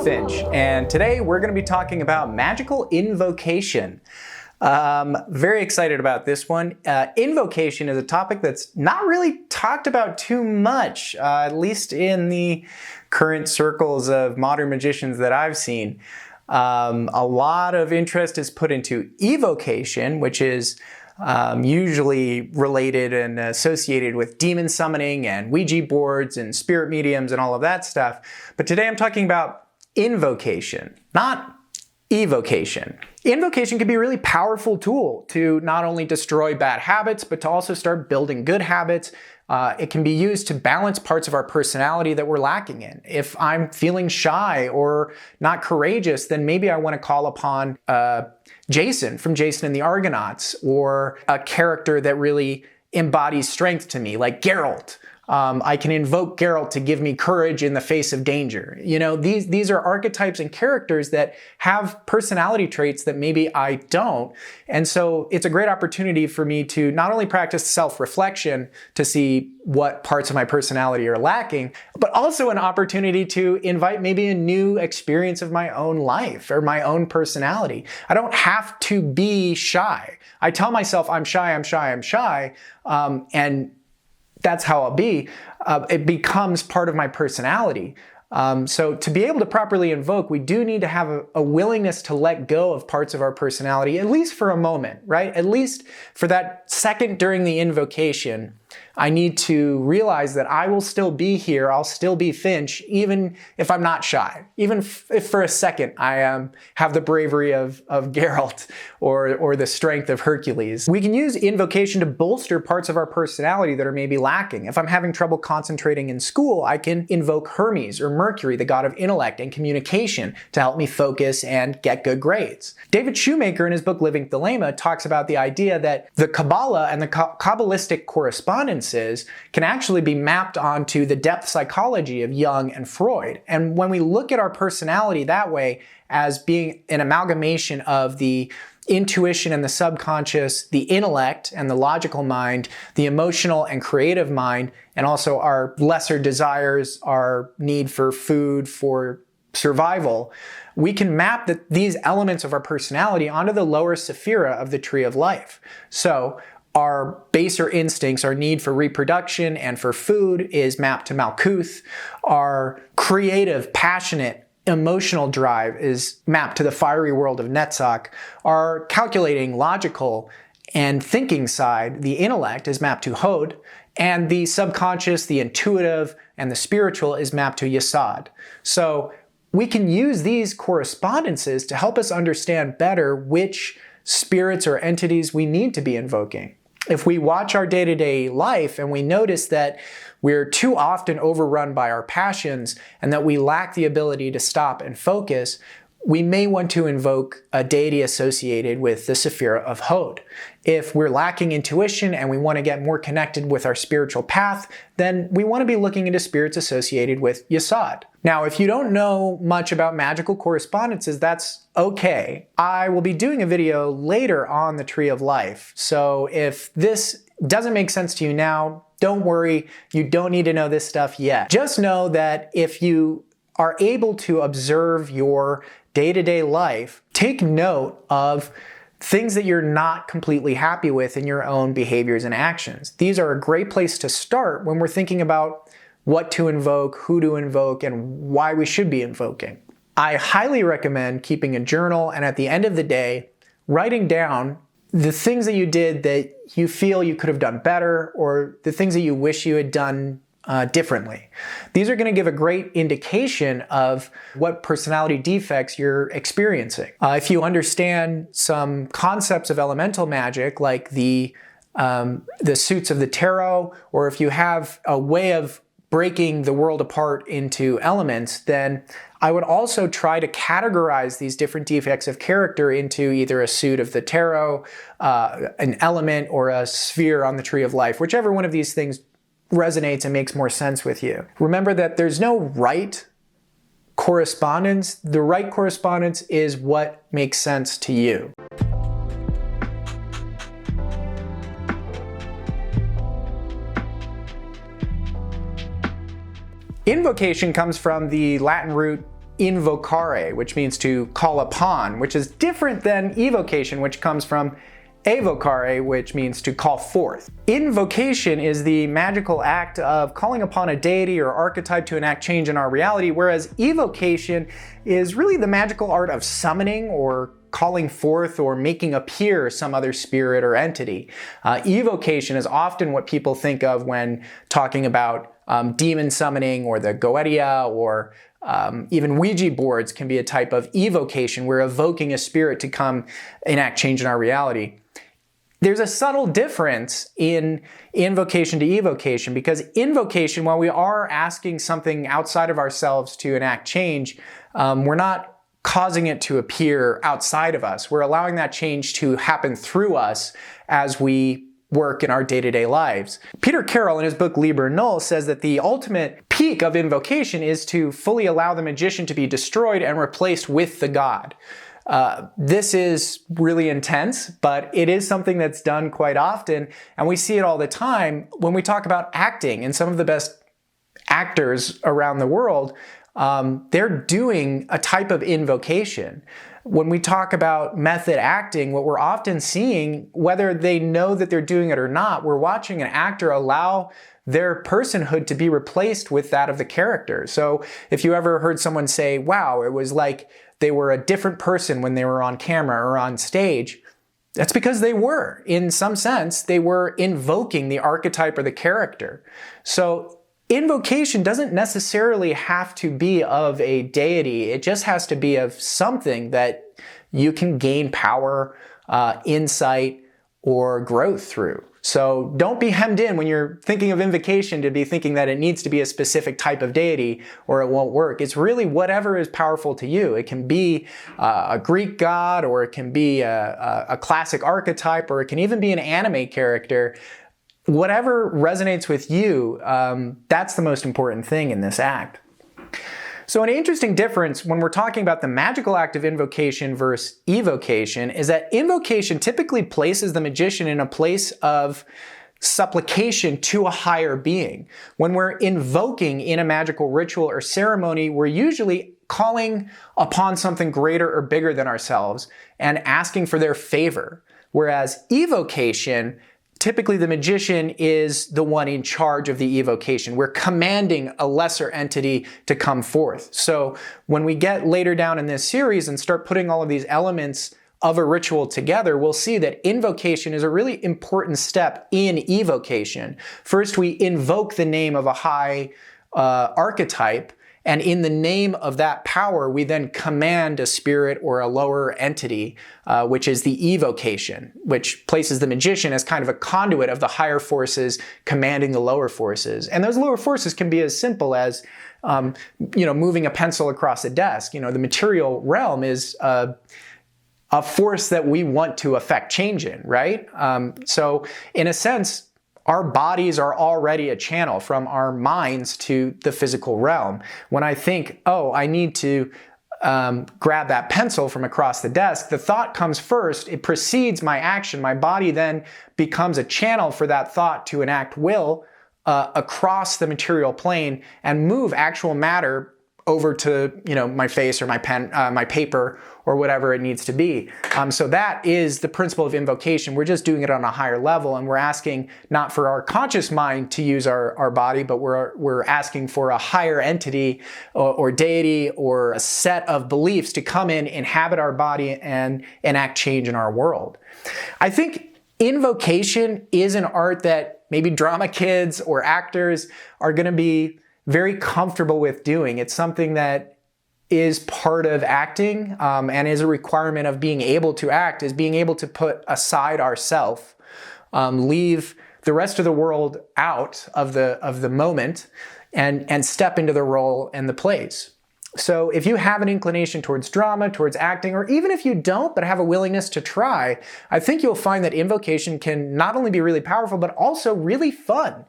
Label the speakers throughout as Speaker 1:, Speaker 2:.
Speaker 1: Finch, and today we're going to be talking about magical invocation. Very excited about this one. Invocation is a topic that's not really talked about too much, at least in the current circles of modern magicians that I've seen. A lot of interest is put into evocation, which is usually related and associated with demon summoning and Ouija boards and spirit mediums and all of that stuff. But today I'm talking about invocation, not evocation. Invocation can be a really powerful tool to not only destroy bad habits, but to also start building good habits. It can be used to balance parts of our personality that we're lacking in. If I'm feeling shy or not courageous, then maybe I want to call upon Jason from Jason and the Argonauts, or a character that really embodies strength to me, like Geralt. I can invoke Geralt to give me courage in the face of danger. You know, these are archetypes and characters that have personality traits that maybe I don't. And so it's a great opportunity for me to not only practice self-reflection to see what parts of my personality are lacking, but also an opportunity to invite maybe a new experience of my own life or my own personality. I don't have to be shy. I tell myself I'm shy, I'm shy, I'm shy, and that's how I'll be. It becomes part of my personality. So to be able to properly invoke, we do need to have a willingness to let go of parts of our personality, at least for a moment, right? At least for that second during the invocation, I need to realize that I will still be here, I'll still be Finch, even if I'm not shy. Even if for a second I have the bravery of Geralt or the strength of Hercules. We can use invocation to bolster parts of our personality that are maybe lacking. If I'm having trouble concentrating in school, I can invoke Hermes or Mercury, the god of intellect and communication, to help me focus and get good grades. David Shoemaker, in his book Living Thelema, talks about the idea that the Kabbalah and the Kabbalistic correspondences can actually be mapped onto the depth psychology of Jung and Freud. And when we look at our personality that way, as being an amalgamation of the intuition and the subconscious, the intellect and the logical mind, the emotional and creative mind, and also our lesser desires, our need for food, for survival, we can map these elements of our personality onto the lower sephira of the tree of life. So our baser instincts, our need for reproduction and for food, is mapped to Malkuth. Our creative, passionate, emotional drive is mapped to the fiery world of Netzach. Our calculating, logical, and thinking side, the intellect, is mapped to Hod. And the subconscious, the intuitive, and the spiritual is mapped to Yesod. So we can use these correspondences to help us understand better which spirits or entities we need to be invoking. If we watch our day-to-day life and we notice that we're too often overrun by our passions and that we lack the ability to stop and focus, we may want to invoke a deity associated with the Sephira of Hod. If we're lacking intuition and we want to get more connected with our spiritual path, then we want to be looking into spirits associated with Yesod. Now, if you don't know much about magical correspondences, that's okay. I will be doing a video later on the Tree of Life. So if this doesn't make sense to you now, don't worry. You don't need to know this stuff yet. Just know that if you are able to observe your day-to-day life, take note of things that you're not completely happy with in your own behaviors and actions. These are a great place to start when we're thinking about what to invoke, who to invoke, and why we should be invoking. I highly recommend keeping a journal, and at the end of the day, writing down the things that you did that you feel you could have done better, or the things that you wish you had done differently. These are going to give a great indication of what personality defects you're experiencing. If you understand some concepts of elemental magic, like the suits of the tarot, or if you have a way of breaking the world apart into elements, then I would also try to categorize these different defects of character into either a suit of the tarot, an element, or a sphere on the Tree of Life, whichever one of these things resonates and makes more sense with you. Remember that there's no right correspondence. The right correspondence is what makes sense to you. Invocation comes from the Latin root invocare, which means to call upon, which is different than evocation, which comes from evocare, which means to call forth. Invocation is the magical act of calling upon a deity or archetype to enact change in our reality, whereas evocation is really the magical art of summoning or calling forth or making appear some other spirit or entity. Evocation is often what people think of when talking about demon summoning or the Goetia, or even Ouija boards can be a type of evocation. We're evoking a spirit to come enact change in our reality. There's a subtle difference in invocation to evocation, because invocation, while we are asking something outside of ourselves to enact change, we're not causing it to appear outside of us. We're allowing that change to happen through us as we work in our day-to-day lives. Peter Carroll, in his book Liber Null, says that the ultimate peak of invocation is to fully allow the magician to be destroyed and replaced with the god. This is really intense, but it is something that's done quite often, and we see it all the time when we talk about acting. And some of the best actors around the world, they're doing a type of invocation. When we talk about method acting, what we're often seeing, whether they know that they're doing it or not, we're watching an actor allow their personhood to be replaced with that of the character. So if you ever heard someone say, wow, it was like they were a different person when they were on camera or on stage, that's because they were. In some sense, they were invoking the archetype or the character. So invocation doesn't necessarily have to be of a deity. It just has to be of something that you can gain power, insight, or growth through. So don't be hemmed in when you're thinking of invocation to be thinking that it needs to be a specific type of deity or it won't work. It's really whatever is powerful to you. It can be a Greek god, or it can be a classic archetype, or it can even be an anime character. Whatever resonates with you, that's the most important thing in this act. So an interesting difference when we're talking about the magical act of invocation versus evocation is that invocation typically places the magician in a place of supplication to a higher being. When we're invoking in a magical ritual or ceremony, we're usually calling upon something greater or bigger than ourselves and asking for their favor. Whereas evocation, typically the magician is the one in charge of the evocation. We're commanding a lesser entity to come forth. So when we get later down in this series and start putting all of these elements of a ritual together, we'll see that invocation is a really important step in evocation. First, we invoke the name of a high archetype, and in the name of that power, we then command a spirit or a lower entity, which is the evocation, which places the magician as kind of a conduit of the higher forces commanding the lower forces. And those lower forces can be as simple as, moving a pencil across a desk. The material realm is a force that we want to affect change in, right? So in a sense, our bodies are already a channel from our minds to the physical realm. When I think, oh, I need to grab that pencil from across the desk, the thought comes first, it precedes my action. My body then becomes a channel for that thought to enact will across the material plane and move actual matter over to my face or my pen, my paper, or whatever it needs to be. So that is the principle of invocation. We're just doing it on a higher level, and we're asking not for our conscious mind to use our body, but we're asking for a higher entity or deity or a set of beliefs to come in, inhabit our body, and enact change in our world. I think invocation is an art that maybe drama kids or actors are going to be very comfortable with doing. It's something that is part of acting and is a requirement of being able to act, is being able to put aside ourself, leave the rest of the world out of the moment, and step into the role and the place. So if you have an inclination towards drama, towards acting, or even if you don't but have a willingness to try, I think you'll find that invocation can not only be really powerful, but also really fun.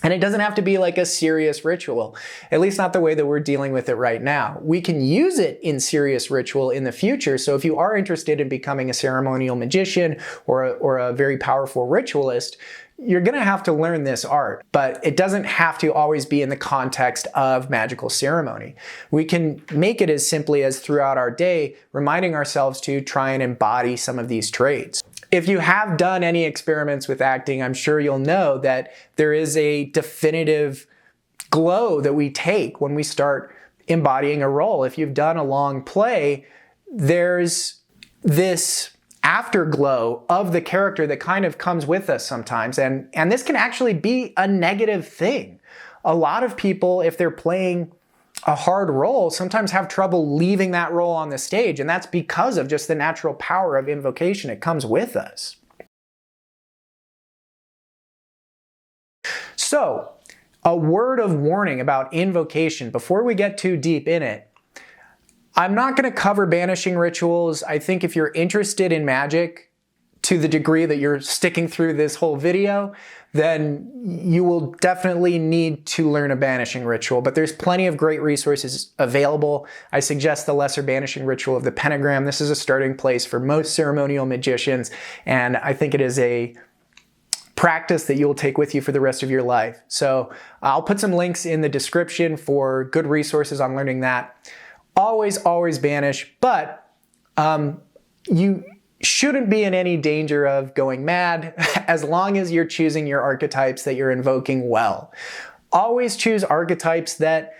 Speaker 1: And it doesn't have to be like a serious ritual, at least not the way that we're dealing with it right now. We can use it in serious ritual in the future. So if you are interested in becoming a ceremonial magician or a very powerful ritualist, you're going to have to learn this art, but it doesn't have to always be in the context of magical ceremony. We can make it as simply as throughout our day, reminding ourselves to try and embody some of these traits. If you have done any experiments with acting, I'm sure you'll know that there is a definitive glow that we take when we start embodying a role. If you've done a long play, there's this afterglow of the character that kind of comes with us sometimes. And this can actually be a negative thing. A lot of people, if they're playing a hard role, sometimes have trouble leaving that role on the stage. And that's because of just the natural power of invocation. It comes with us. So, a word of warning about invocation before we get too deep in it. I'm not going to cover banishing rituals. I think if you're interested in magic to the degree that you're sticking through this whole video, then you will definitely need to learn a banishing ritual. But there's plenty of great resources available. I suggest the lesser banishing ritual of the pentagram. This is a starting place for most ceremonial magicians, and I think it is a practice that you'll take with you for the rest of your life. So I'll put some links in the description for good resources on learning that. Always banish, but you shouldn't be in any danger of going mad as long as you're choosing your archetypes that you're invoking well. Always choose archetypes that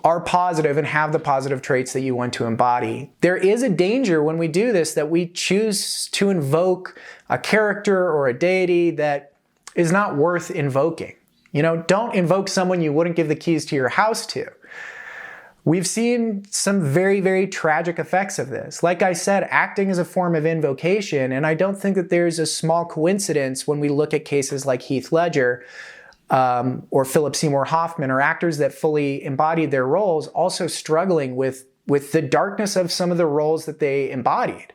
Speaker 1: are positive and have the positive traits that you want to embody. There is a danger when we do this that we choose to invoke a character or a deity that is not worth invoking. You know, don't invoke someone you wouldn't give the keys to your house to. We've seen some very tragic effects of this. Like I said, acting is a form of invocation, and I don't think that there's a small coincidence when we look at cases like Heath Ledger or Philip Seymour Hoffman, or actors that fully embodied their roles, also struggling with the darkness of some of the roles that they embodied.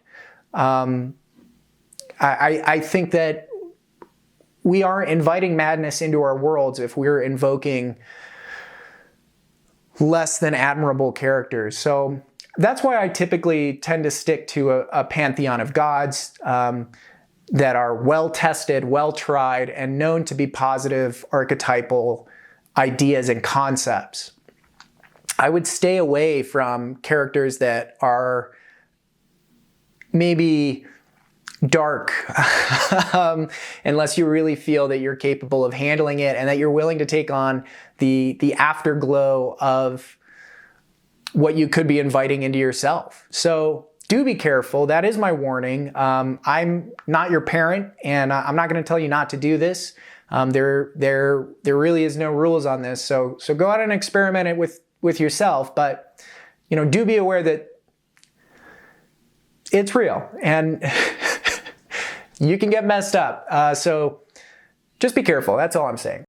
Speaker 1: I think that we are inviting madness into our worlds if we're invoking less than admirable characters. So that's why I typically tend to stick to a pantheon of gods that are well-tested, well-tried, and known to be positive archetypal ideas and concepts. I would stay away from characters that are maybe dark, unless you really feel that you're capable of handling it and that you're willing to take on the afterglow of what you could be inviting into yourself. So do be careful. That is my warning. I'm not your parent, and I'm not going to tell you not to do this. There really is no rules on this. So go out and experiment it with yourself, but do be aware that it's real and you can get messed up. So just be careful. That's all I'm saying.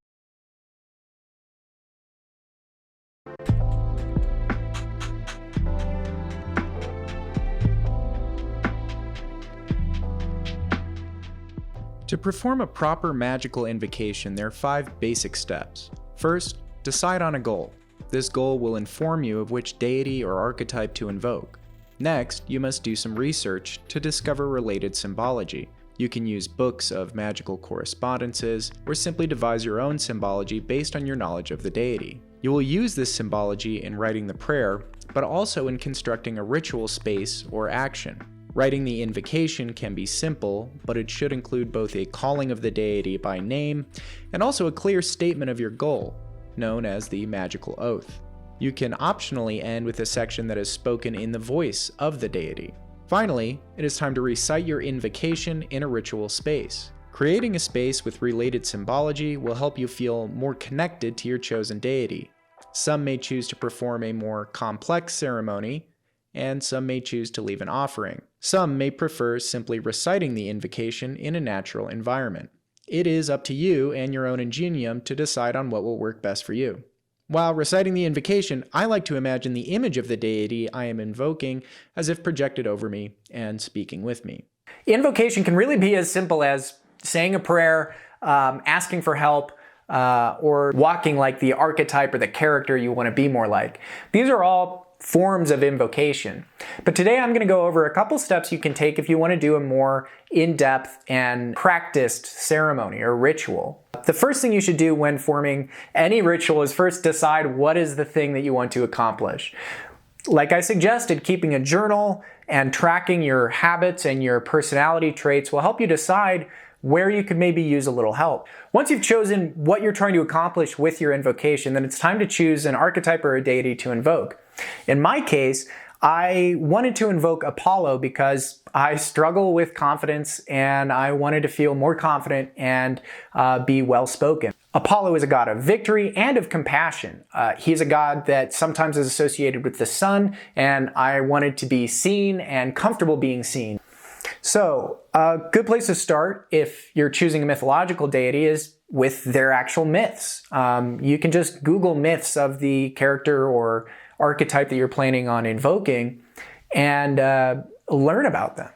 Speaker 1: To perform a proper magical invocation, there are 5 basic steps. First, decide on a goal. This goal will inform you of which deity or archetype to invoke. Next, you must do some research to discover related symbology. You can use books of magical correspondences, or simply devise your own symbology based on your knowledge of the deity. You will use this symbology in writing the prayer, but also in constructing a ritual space or action. Writing the invocation can be simple, but it should include both a calling of the deity by name and also a clear statement of your goal, known as the magical oath. You can optionally end with a section that is spoken in the voice of the deity. Finally, it is time to recite your invocation in a ritual space. Creating a space with related symbology will help you feel more connected to your chosen deity. Some may choose to perform a more complex ceremony, and some may choose to leave an offering. Some may prefer simply reciting the invocation in a natural environment. It is up to you and your own ingenium to decide on what will work best for you. While reciting the invocation, I like to imagine the image of the deity I am invoking as if projected over me and speaking with me. Invocation can really be as simple as saying a prayer, asking for help, or walking like the archetype or the character you want to be more like. These are all forms of invocation. But today I'm going to go over a couple steps you can take if you want to do a more in-depth and practiced ceremony or ritual. The first thing you should do when forming any ritual is first decide what is the thing that you want to accomplish. Like I suggested, keeping a journal and tracking your habits and your personality traits will help you decide where you could maybe use a little help. Once you've chosen what you're trying to accomplish with your invocation, then it's time to choose an archetype or a deity to invoke. In my case, I wanted to invoke Apollo because I struggle with confidence and I wanted to feel more confident and be well-spoken. Apollo is a god of victory and of compassion. He's a god that sometimes is associated with the sun, and I wanted to be seen and comfortable being seen. So a good place to start if you're choosing a mythological deity is with their actual myths. You can just Google myths of the character or archetype that you're planning on invoking and learn about them.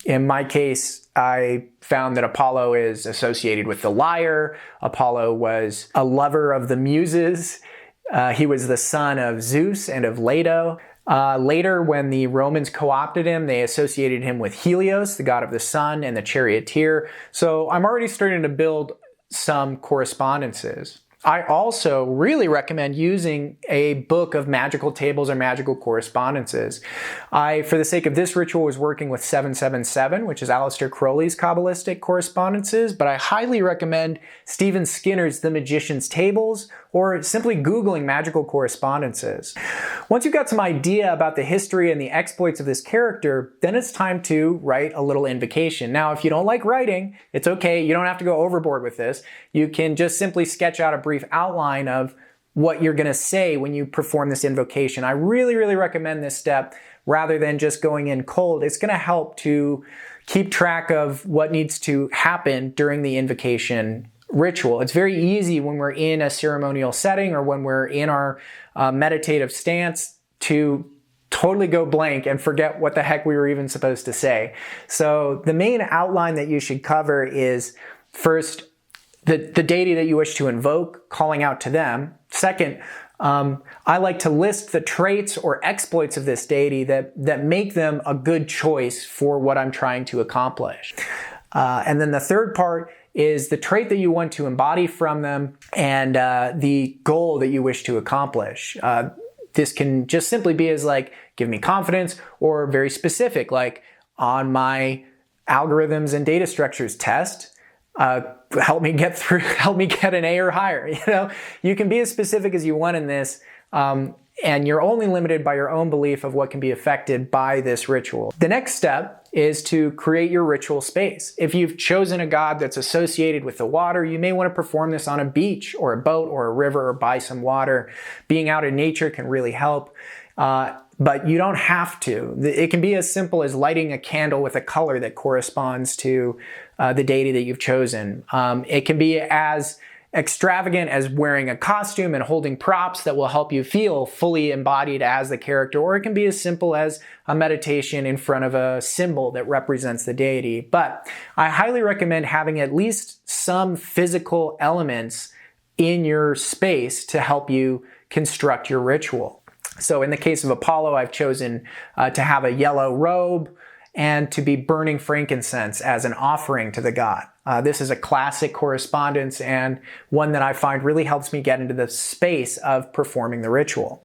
Speaker 1: In my case, I found that Apollo is associated with the lyre. Apollo was a lover of the muses. He was the son of Zeus and of Leto. Later, when the Romans co-opted him, they associated him with Helios, the god of the sun, and the charioteer. So I'm already starting to build some correspondences. I also really recommend using a book of magical tables or magical correspondences. I, for the sake of this ritual, was working with 777, which is Aleister Crowley's Kabbalistic correspondences, but I highly recommend Stephen Skinner's The Magician's Tables, or simply Googling magical correspondences. Once you've got some idea about the history and the exploits of this character, then it's time to write a little invocation. Now, if you don't like writing, it's okay. You don't have to go overboard with this. You can just simply sketch out a brief outline of what you're going to say when you perform this invocation. I really, really recommend this step rather than just going in cold. It's going to help to keep track of what needs to happen during the invocation ritual. It's very easy when we're in a ceremonial setting or when we're in our meditative stance to totally go blank and forget what the heck we were even supposed to say. So the main outline that you should cover is first, the deity that you wish to invoke, calling out to them. Second, I like to list the traits or exploits of this deity that make them a good choice for what I'm trying to accomplish. And then the third part is the trait that you want to embody from them and the goal that you wish to accomplish. This can just simply be as like, give me confidence, or very specific, like on my algorithms and data structures test, help me get an A or higher. You know, you can be as specific as you want in this, and you're only limited by your own belief of what can be affected by this ritual. The next step is to create your ritual space. If you've chosen a god that's associated with the water, you may want to perform this on a beach or a boat or a river or by some water. Being out in nature can really help. But you don't have to. It can be as simple as lighting a candle with a color that corresponds to the deity that you've chosen. It can be as extravagant as wearing a costume and holding props that will help you feel fully embodied as the character, or it can be as simple as a meditation in front of a symbol that represents the deity. But I highly recommend having at least some physical elements in your space to help you construct your ritual. So in the case of Apollo, I've chosen to have a yellow robe and to be burning frankincense as an offering to the god. This is a classic correspondence and one that I find really helps me get into the space of performing the ritual.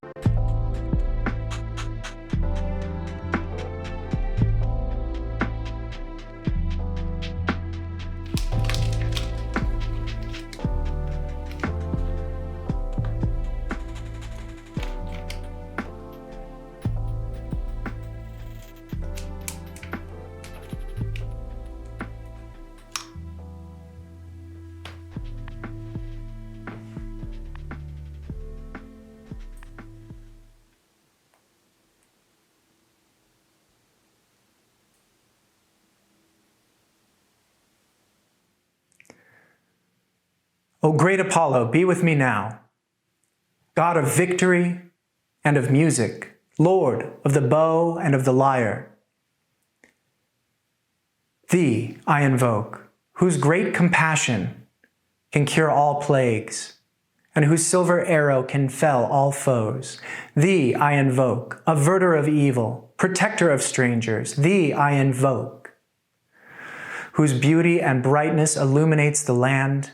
Speaker 1: O great Apollo, be with me now, God of victory and of music, Lord of the bow and of the lyre. Thee I invoke, whose great compassion can cure all plagues and whose silver arrow can fell all foes. Thee I invoke, averter of evil, protector of strangers. Thee I invoke, whose beauty and brightness illuminates the land.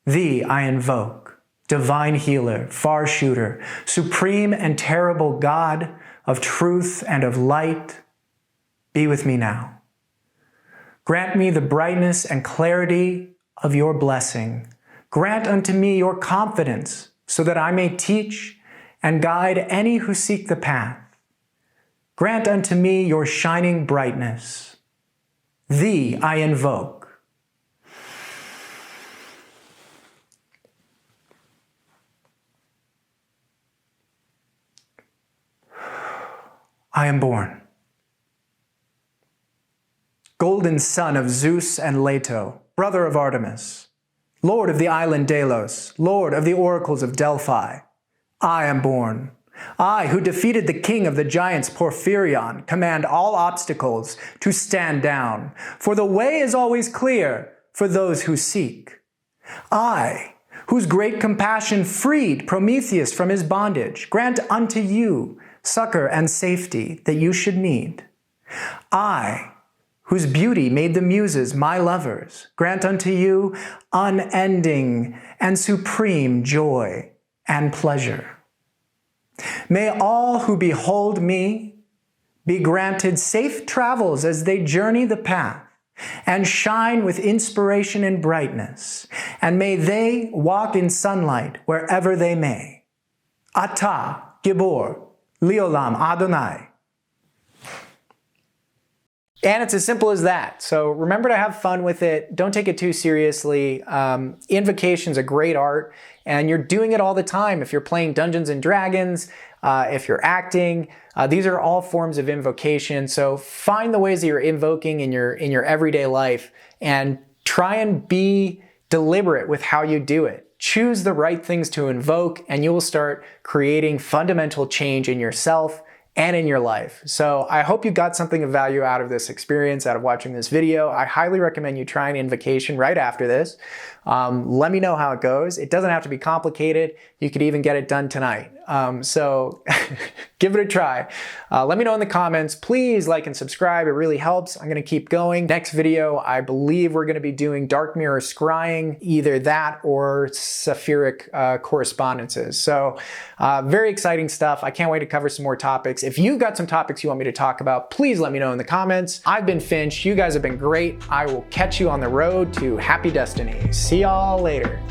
Speaker 1: Thee I invoke, divine healer, far shooter, supreme and terrible God of truth and of light. Be with me now. Grant me the brightness and clarity of your blessing. Grant unto me your confidence, so that I may teach and guide any who seek the path. Grant unto me your shining brightness. Thee I invoke. I am born. Golden son of Zeus and Leto, brother of Artemis, Lord of the island Delos, Lord of the oracles of Delphi, I am born. I, who defeated the king of the giants Porphyrion, command all obstacles to stand down, for the way is always clear for those who seek. I, whose great compassion freed Prometheus from his bondage, grant unto you succor and safety that you should need. I, whose beauty made the muses my lovers, grant unto you unending and supreme joy and pleasure. May all who behold me be granted safe travels as they journey the path and shine with inspiration and brightness, and may they walk in sunlight wherever they may. Atah Gibor Leolam Adonai. And it's as simple as that. So remember to have fun with it. Don't take it too seriously. Invocation's a great art, and you're doing it all the time. If you're playing Dungeons and Dragons, if you're acting, these are all forms of invocation. So find the ways that you're invoking in your everyday life and try and be deliberate with how you do it. Choose the right things to invoke, and you will start creating fundamental change in yourself and in your life. So I hope you got something of value out of this experience, out of watching this video. I highly recommend you try an invocation right after this. Let me know how it goes. It doesn't have to be complicated. You could even get it done tonight. So give it a try. Let me know in the comments. Please like and subscribe. It really helps. I'm going to keep going. Next video, I believe we're going to be doing dark mirror scrying, either that or Sapphiric correspondences. So very exciting stuff. I can't wait to cover some more topics. If you've got some topics you want me to talk about, please let me know in the comments. I've been Finch. You guys have been great. I will catch you on the road to happy destiny. See y'all later.